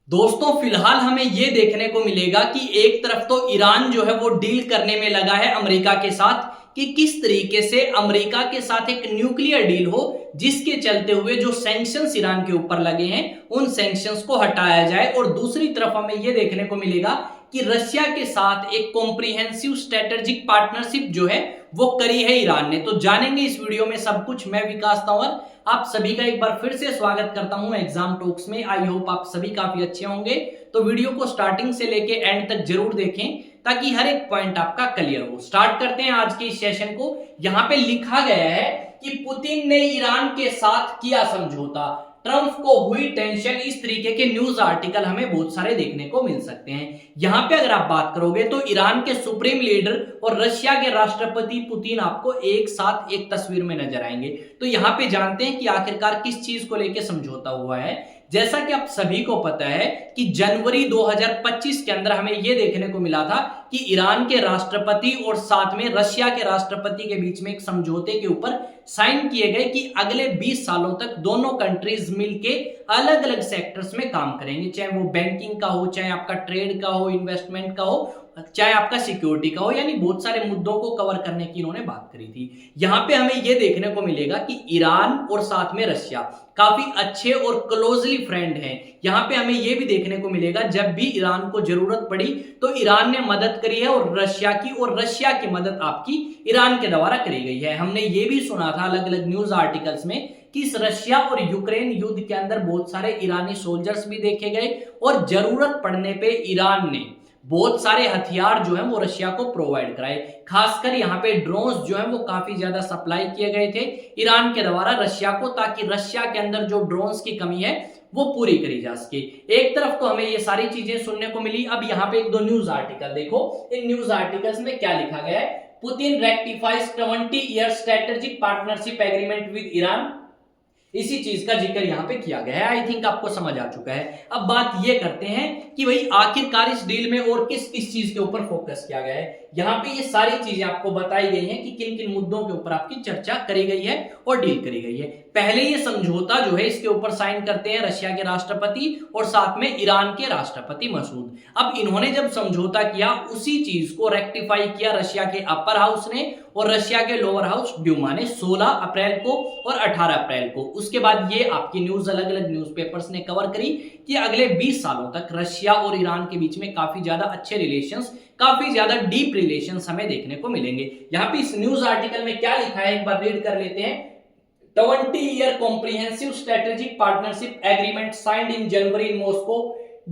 दोस्तों फिलहाल हमें यह देखने को मिलेगा कि एक तरफ तो ईरान जो है वो डील करने में लगा है अमेरिका के साथ कि किस तरीके से अमेरिका के साथ एक न्यूक्लियर डील हो जिसके चलते हुए जो सैंक्शंस ईरान के ऊपर लगे हैं उन सैंक्शंस को हटाया जाए। और दूसरी तरफ हमें यह देखने को मिलेगा कि रशिया के साथ एक कॉम्प्रिहेंसिव स्ट्रेटेजिक पार्टनरशिप जो है वो करी है ईरान ने। तो जानेंगे इस वीडियो में सब कुछ। मैं विकास तंवर आप सभी का एक बार फिर से स्वागत करता हूं एग्जाम टॉक्स में। आई होप आप सभी काफी अच्छे होंगे। तो वीडियो को स्टार्टिंग से लेके एंड तक जरूर देखें ताकि हर एक पॉइंट आपका क्लियर हो। स्टार्ट करते हैं आज के इस सेशन को। यहां पे लिखा गया है कि पुतिन ने ईरान के साथ किया समझौता, ट्रंप को हुई टेंशन। इस तरीके के न्यूज आर्टिकल हमें बहुत सारे देखने को मिल सकते हैं। यहां पे अगर आप बात करोगे तो ईरान के सुप्रीम लीडर और रशिया के राष्ट्रपति पुतिन आपको एक साथ एक तस्वीर में नजर आएंगे। तो यहां पे जानते हैं कि आखिरकार किस चीज को लेकर समझौता हुआ है। जैसा कि आप सभी को पता है कि जनवरी 2025 के अंदर हमें यह देखने को मिला था कि ईरान के राष्ट्रपति और साथ में रशिया के राष्ट्रपति के बीच में एक समझौते के ऊपर साइन किए गए कि अगले 20 सालों तक दोनों कंट्रीज मिलके अलग अलग सेक्टर्स में काम करेंगे, चाहे वो बैंकिंग का हो, चाहे आपका ट्रेड का हो, इन्वेस्टमेंट का हो, चाहे आपका सिक्योरिटी का हो। यानी बहुत सारे मुद्दों को कवर करने की इन्होंने बात करी थी। यहां पे हमें यह देखने को मिलेगा कि ईरान और साथ में रशिया काफी अच्छे और क्लोजली फ्रेंड हैं। यहां पे हमें यह भी देखने को मिलेगा जब भी ईरान को जरूरत पड़ी तो ईरान ने मदद करी है और रशिया की मदद आपकी ईरान के द्वारा करी गई है। हमने ये भी सुना था अलग अलग न्यूज आर्टिकल्स में कि इस रशिया और यूक्रेन युद्ध के अंदर बहुत सारे ईरानी सोल्जर्स भी देखे गए और जरूरत पड़ने पे ईरान ने बहुत सारे हथियार जो हैं वो रशिया को प्रोवाइड कराए। खासकर यहाँ पे ड्रोन्स जो हैं वो काफी ज्यादा सप्लाई किए गए थे ईरान के द्वारा रशिया को, ताकि रशिया के अंदर जो ड्रोन्स की कमी है वो पूरी करी जा सके। एक तरफ तो हमें ये सारी चीजें सुनने को मिली। अब यहाँ पे एक दो न्यूज आर्टिकल देखो, इन न्यूज आर्टिकल्स में क्या लिखा गया है। Putin rectifies 20 year strategic partnership agreement with Iran. इसी चीज का जिक्र यहां पे किया गया है। आई थिंक आपको समझ आ चुका है। अब बात ये करते हैं कि भाई आखिरकार इस डील में और किस किस चीज के ऊपर फोकस किया गया है। यहां पे ये सारी चीजें आपको बताई गई हैं कि किन किन मुद्दों के ऊपर आपकी चर्चा करी गई है और डील करी गई है। पहले ये समझौता जो है इसके ऊपर साइन करते हैं रशिया के राष्ट्रपति और साथ में ईरान के राष्ट्रपति मसूद। अब इन्होंने जब समझौता किया उसी चीज को रेक्टिफाई किया रशिया के अपर हाउस ने और रशिया के लोअर हाउस ड्यूमा ने 16 अप्रैल को और 18 अप्रैल को। उसके बाद ये आपकी न्यूज अलग अलग न्यूज़पेपर्स ने कवर करी कि अगले 20 सालों तक रशिया और ईरान के बीच में काफी ज्यादा अच्छे रिलेशंस, काफी ज्यादा डीप रिलेशंस हमें देखने को मिलेंगे। यहाँ पे इस न्यूज आर्टिकल में क्या लिखा है एक बार रीड कर लेते हैं। 20 year comprehensive strategic partnership agreement signed in January in Moscow,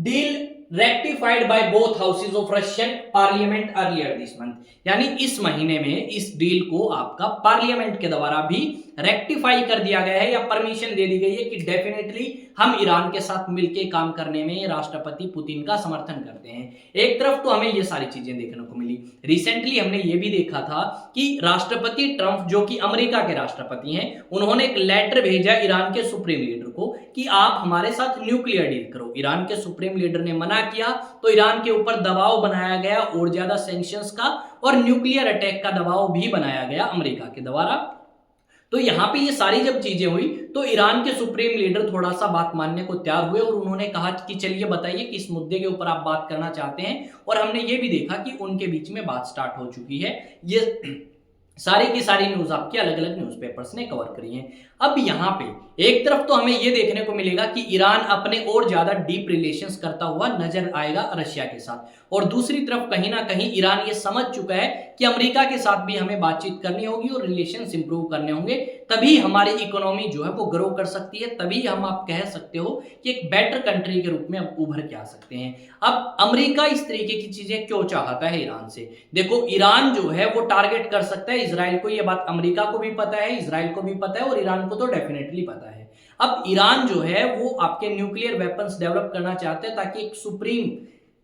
deal rectified by both houses of Russian parliament earlier this month। यानी इस महीने में इस डील को आपका पार्लियामेंट के द्वारा भी रेक्टिफाई कर दिया गया है या परमिशन दे दी गई है कि डेफिनेटली हम ईरान के साथ मिलकर काम करने में राष्ट्रपति पुतिन का समर्थन करते हैं। एक तरफ तो हमें ये सारी चीजें देखने को मिली। रिसेंटली हमने ये भी देखा था कि राष्ट्रपति ट्रंप जो कि अमेरिका के राष्ट्रपति हैं, उन्होंने एक लेटर भेजा ईरान के सुप्रीम लीडर को कि आप हमारे साथ न्यूक्लियर डील करो। ईरान के सुप्रीम लीडर ने मना किया तो ईरान के ऊपर दबाव बनाया गया और ज्यादा सैंक्शंस का और न्यूक्लियर अटैक का दबाव भी बनाया गया अमेरिका के द्वारा। तो यहां पे ये सारी जब चीजें हुई तो ईरान के सुप्रीम लीडर थोड़ा सा बात मानने को तैयार हुए और उन्होंने कहा कि चलिए बताइए कि इस मुद्दे के ऊपर आप बात करना चाहते हैं। और हमने ये भी देखा कि उनके बीच में बात स्टार्ट हो चुकी है। ये सारी की सारी न्यूज आपके अलग अलग न्यूज़पेपर्स ने कवर करी है। अब यहाँ पे एक तरफ तो हमें यह देखने को मिलेगा कि ईरान अपने और ज्यादा डीप रिलेशंस करता हुआ नजर आएगा रशिया के साथ, और दूसरी तरफ कहीं ना कहीं ईरान ये समझ चुका है कि अमेरिका के साथ भी हमें बातचीत करनी होगी और रिलेशंस इंप्रूव करने होंगे, तभी हमारी इकोनॉमी जो है वो ग्रो कर सकती है, तभी हम आप कह सकते हो कि एक बेटर कंट्री के रूप में हम उभर के आ सकते हैं। अब अमेरिका इस तरीके की चीजें क्यों चाहता है ईरान से? देखो, ईरान जो है वो टारगेट कर सकता है इजराइल को। ये बात अमेरिका को भी पता है, इजराइल को भी पता है और ईरान को तो डेफिनेटली पता है। अब ईरान जो है वो आपके न्यूक्लियर वेपन्स डेवलप करना चाहते हैं ताकि एक सुप्रीम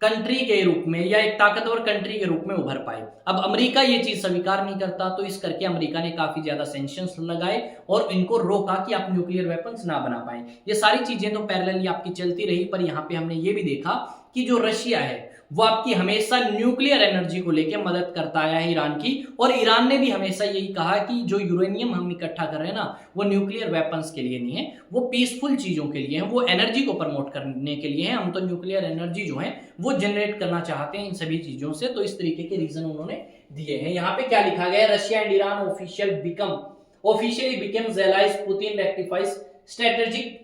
कंट्री के रूप में या एक ताकतवर कंट्री के रूप में उभर पाए। अब अमेरिका ये चीज स्वीकार नहीं करता, तो इस करके अमेरिका ने काफी ज्यादा सैंक्शंस लगाए और इनको रोका कि आप न्यूक्लियर वेपन्स ना बना पाए। ये सारी चीजें तो पैरेलली आपकी चलती रही, पर यहाँ पे हमने ये भी देखा कि जो रशिया है वो आपकी हमेशा न्यूक्लियर एनर्जी को लेकर मदद करता आया है ईरान की, और ईरान ने भी हमेशा यही कहा कि जो यूरेनियम हम इकट्ठा कर रहे हैं ना, वो न्यूक्लियर वेपन्स के लिए नहीं है, वो पीसफुल चीजों के लिए है, वो एनर्जी को प्रमोट करने के लिए है। हम तो न्यूक्लियर एनर्जी जो है वो जनरेट करना चाहते हैं इन सभी चीजों से। तो इस तरीके के रीजन उन्होंने दिए हैं। यहाँ पे क्या लिखा गया है, Russia and Iran officially becomes allies, Putin rectifies strategic,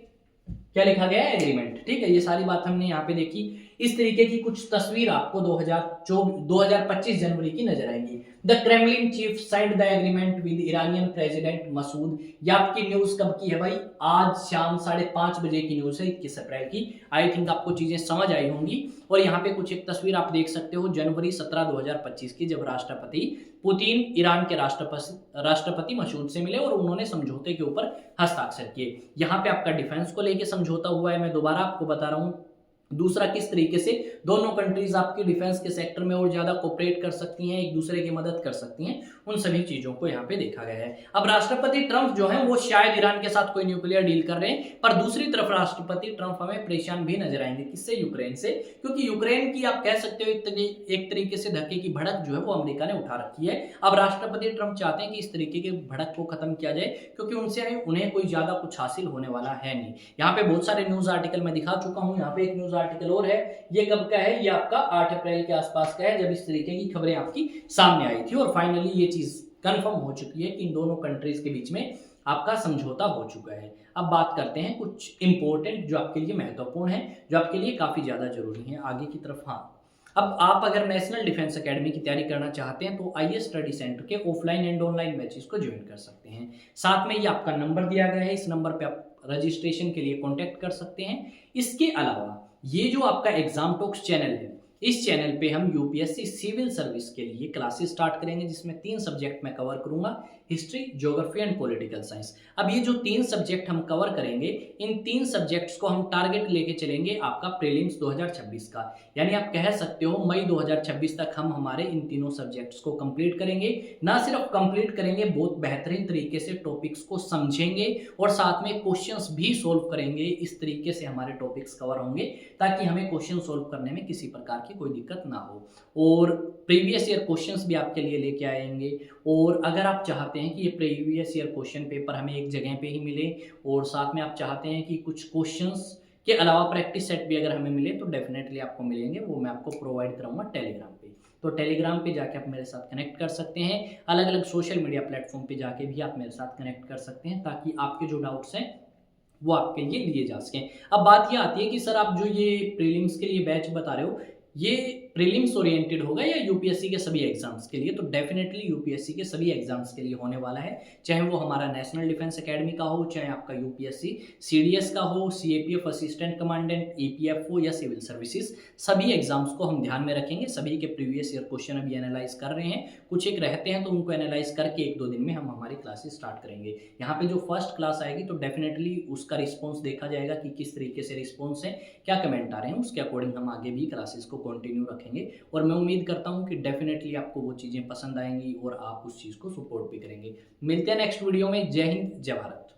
क्या लिखा गया है, एग्रीमेंट। ठीक है, ये सारी बात हमने यहाँ पे देखी। इस तरीके की कुछ तस्वीर आपको 2025 जनवरी की नजर आएंगी। The Kremlin chief signed the agreement with Iranian president Masoud. ये आपकी न्यूज कब की है भाई, आज शाम 5:30 बजे की न्यूज है, 21 अप्रैल की। आई थिंक आपको चीजें समझ आई होंगी। और यहाँ पे कुछ एक तस्वीर आप देख सकते हो जनवरी 17, 2025 की, जब राष्ट्रपति पुतिन ईरान के राष्ट्रपति मसूद से मिले और उन्होंने समझौते के ऊपर हस्ताक्षर किए। यहाँ पे आपका डिफेंस को लेकर समझौता हुआ है, मैं दोबारा आपको बता रहा हूँ। दूसरा, किस तरीके से दोनों कंट्रीज आपकी डिफेंस के सेक्टर में और ज्यादा कोऑपरेट कर सकती हैं, एक दूसरे की मदद कर सकती हैं, उन सभी चीजों को यहाँ पे देखा गया है। अब राष्ट्रपति ट्रंप जो है वो शायद ईरान के साथ कोई न्यूक्लियर डील कर रहे हैं, पर दूसरी तरफ राष्ट्रपति ट्रंप हमें परेशान भी नजर आएंगे। किससे, यूक्रेन से, क्योंकि यूक्रेन की आप कह सकते हो एक तरीके से धक्के की भड़क जो है वो अमेरिका ने उठा रखी है। अब राष्ट्रपति ट्रंप चाहते हैं कि इस तरीके के भड़क को खत्म किया जाए, क्योंकि उनसे उन्हें कोई ज्यादा कुछ हासिल होने वाला है नहीं। यहाँ पे बहुत सारे न्यूज आर्टिकल मैं दिखा चुका हूँ। यहाँ पे एक न्यूज आर्टिकल और है, ये कब का है, ये आपका 8 अप्रैल के आसपास का है, जब इस तरीके की खबरें आपकी सामने आई थी। और फाइनली ये चीज कंफर्म हो चुकी है कि इन दोनों कंट्रीज के बीच में आपका समझौता हो चुका है। अब बात करते हैं कुछ इंपॉर्टेंट जो आपके लिए महत्वपूर्ण है, जो आपके लिए काफी ज्यादा जरूरी है आगे की तरफ। हाँ, अब आप अगर नेशनल डिफेंस एकेडमी की तैयारी करना चाहते हैं तो आईए स्टडी सेंटर के ऑफलाइन एंड ऑनलाइन बैचेस को ज्वाइन कर सकते हैं। साथ में ये आपका नंबर दिया गया है, इस नंबर पे आप रजिस्ट्रेशन के लिए कॉन्टेक्ट कर सकते हैं। इसके अलावा ये जो आपका एग्जाम टॉक्स चैनल है, इस चैनल पे हम यूपीएससी सिविल सर्विस के लिए क्लासेस स्टार्ट करेंगे, जिसमें 3 सब्जेक्ट मैं कवर करूंगा, history, geography and political science. अब ये जो 3 सब्जेक्ट हम कवर करेंगे, इन 3 सब्जेक्ट्स को हम टारगेट लेके चलेंगे आपका प्रीलिम्स 2026 का। यानी आप कह सकते हो मई 2026 तक हम हमारे इन तीनों सब्जेक्ट्स को कंप्लीट करेंगे। ना सिर्फ कंप्लीट करेंगे, बहुत बेहतरीन तरीके से टॉपिक्स को समझेंगे और साथ में क्वेश्चंस भी सोल्व करेंगे। इस तरीके से हमारे टॉपिक्स कवर होंगे ताकि हमें क्वेश्चन सोल्व करने में किसी प्रकार की कोई दिक्कत ना हो। और प्रीवियस ईयर क्वेश्चंस भी आपके लिए लेके आएंगे। और अगर आप चाहते हैं कि ये प्रीवियस ईयर क्वेश्चन पेपर हमें एक जगह पे ही मिले, और साथ में आप चाहते हैं कि कुछ क्वेश्चंस के अलावा प्रैक्टिस सेट भी अगर हमें मिले, तो डेफिनेटली आपको मिलेंगे। वो मैं आपको प्रोवाइड कराऊंगा टेलीग्राम पे। तो टेलीग्राम पे जाके आप मेरे साथ कनेक्ट कर सकते हैं। अलग अलग सोशल मीडिया प्लेटफॉर्म पे जाके भी आप मेरे साथ कनेक्ट कर सकते हैं, ताकि आपके जो डाउट्स हैं वो आपके लिए लिए जा सकें। अब बात ये आती है कि सर आप जो ये प्रीलिम्स के लिए बैच बता रहे हो, ये प्रीलिम्स ओरिएंटेड होगा या यूपीएससी के सभी एग्जाम्स के लिए? तो डेफिनेटली यूपीएससी के सभी एग्जाम्स के लिए होने वाला है, चाहे वो हमारा नेशनल डिफेंस एकेडमी का हो, चाहे आपका यूपीएससी सीडीएस का हो, सीएपीएफ असिस्टेंट कमांडेंट, ईपीएफ हो या सिविल सर्विसेज, सभी एग्जाम्स को हम ध्यान में रखेंगे। सभी के प्रीवियस ईयर क्वेश्चन अभी एनालाइज कर रहे हैं, कुछ एक रहते हैं तो उनको एनालाइज करके 1-2 दिन में हम हमारी क्लासेस स्टार्ट करेंगे। यहाँ पे जो फर्स्ट क्लास आएगी तो डेफिनेटली उसका रिस्पॉन्स देखा जाएगा कि किस तरीके से रिस्पॉन्स है, क्या कमेंट आ रहे हैं, उसके अकॉर्डिंग हम आगे भी क्लासेस को कंटिन्यू रखेंगे। और मैं उम्मीद करता हूं कि डेफिनेटली आपको वो चीजें पसंद आएंगी और आप उस चीज को सपोर्ट भी करेंगे। मिलते हैं नेक्स्ट वीडियो में। जय हिंद, जय भारत।